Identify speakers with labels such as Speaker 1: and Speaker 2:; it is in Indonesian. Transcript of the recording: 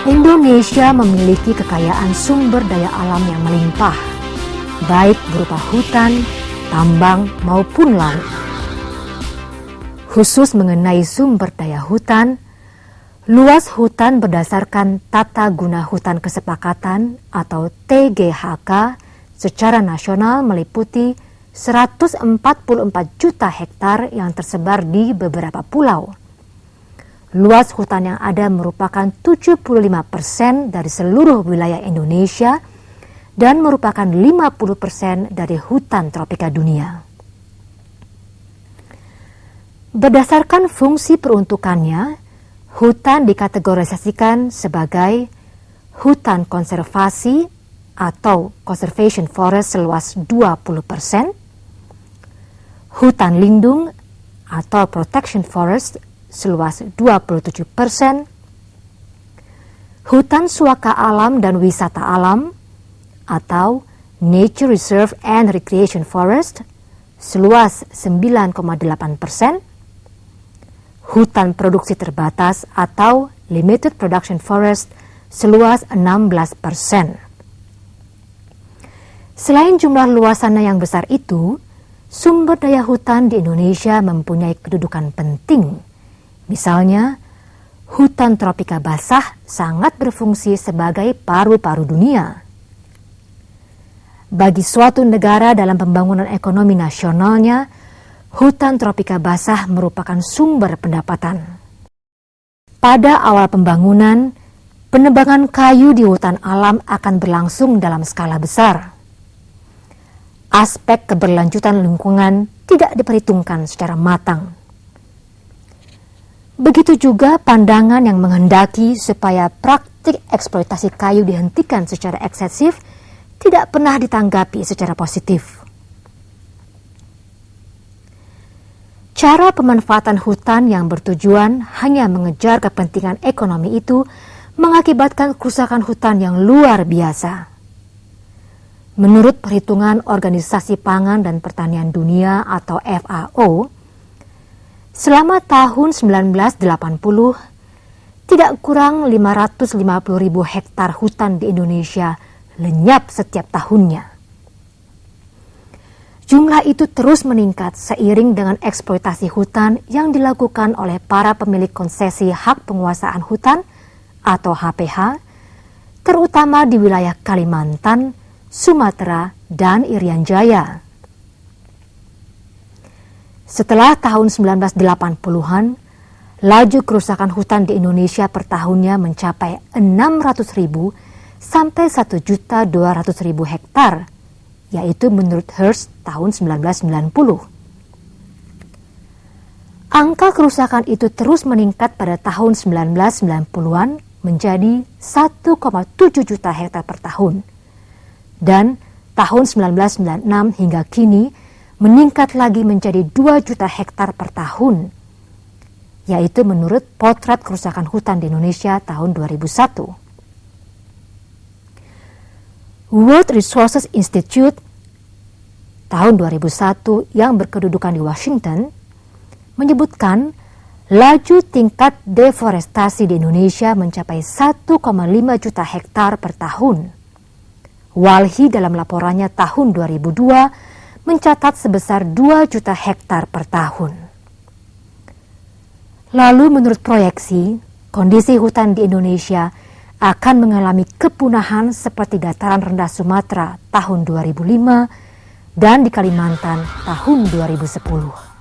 Speaker 1: Indonesia memiliki kekayaan sumber daya alam yang melimpah, baik berupa hutan, tambang, maupun laut. Khusus mengenai sumber daya hutan, luas hutan berdasarkan Tata Guna Hutan Kesepakatan atau TGHK secara nasional meliputi 144 juta hektar yang tersebar di beberapa pulau. Luas hutan yang ada merupakan 75% dari seluruh wilayah Indonesia dan merupakan 50% dari hutan tropika dunia. Berdasarkan fungsi peruntukannya, hutan dikategorisasikan sebagai hutan konservasi atau conservation forest seluas 20%, hutan lindung atau protection forest seluas 27%, hutan suaka alam dan wisata alam atau nature reserve and recreation forest seluas 9,8%, hutan produksi terbatas atau limited production forest seluas 16%. Selain jumlah luasannya yang besar itu, sumber daya hutan di Indonesia mempunyai kedudukan penting. Misalnya, hutan tropika basah sangat berfungsi sebagai paru-paru dunia. Bagi suatu negara dalam pembangunan ekonomi nasionalnya, hutan tropika basah merupakan sumber pendapatan. Pada awal pembangunan, penebangan kayu di hutan alam akan berlangsung dalam skala besar. Aspek keberlanjutan lingkungan tidak diperhitungkan secara matang. Begitu juga pandangan yang menghendaki supaya praktik eksploitasi kayu dihentikan secara eksesif tidak pernah ditanggapi secara positif. Cara pemanfaatan hutan yang bertujuan hanya mengejar kepentingan ekonomi itu mengakibatkan kerusakan hutan yang luar biasa. Menurut perhitungan Organisasi Pangan dan Pertanian Dunia atau FAO, selama tahun 1980, tidak kurang 550.000 hektar hutan di Indonesia lenyap setiap tahunnya. Jumlah itu terus meningkat seiring dengan eksploitasi hutan yang dilakukan oleh para pemilik konsesi hak penguasaan hutan atau HPH, terutama di wilayah Kalimantan, Sumatera, dan Irian Jaya. Setelah tahun 1980-an, laju kerusakan hutan di Indonesia per tahunnya mencapai 600.000 sampai 1.200.000 hektar, yaitu menurut Hearst tahun 1990. Angka kerusakan itu terus meningkat pada tahun 1990-an menjadi 1,7 juta hektar per tahun. Dan tahun 1996 hingga kini meningkat lagi menjadi 2 juta hektar per tahun, yaitu menurut Potret Kerusakan Hutan di Indonesia tahun 2001. World Resources Institute tahun 2001 yang berkedudukan di Washington menyebutkan laju tingkat deforestasi di Indonesia mencapai 1,5 juta hektar per tahun. Walhi dalam laporannya tahun 2002 mencatat sebesar 2 juta hektar per tahun. Lalu menurut proyeksi, kondisi hutan di Indonesia akan mengalami kepunahan seperti dataran rendah Sumatera tahun 2005 dan di Kalimantan tahun 2010.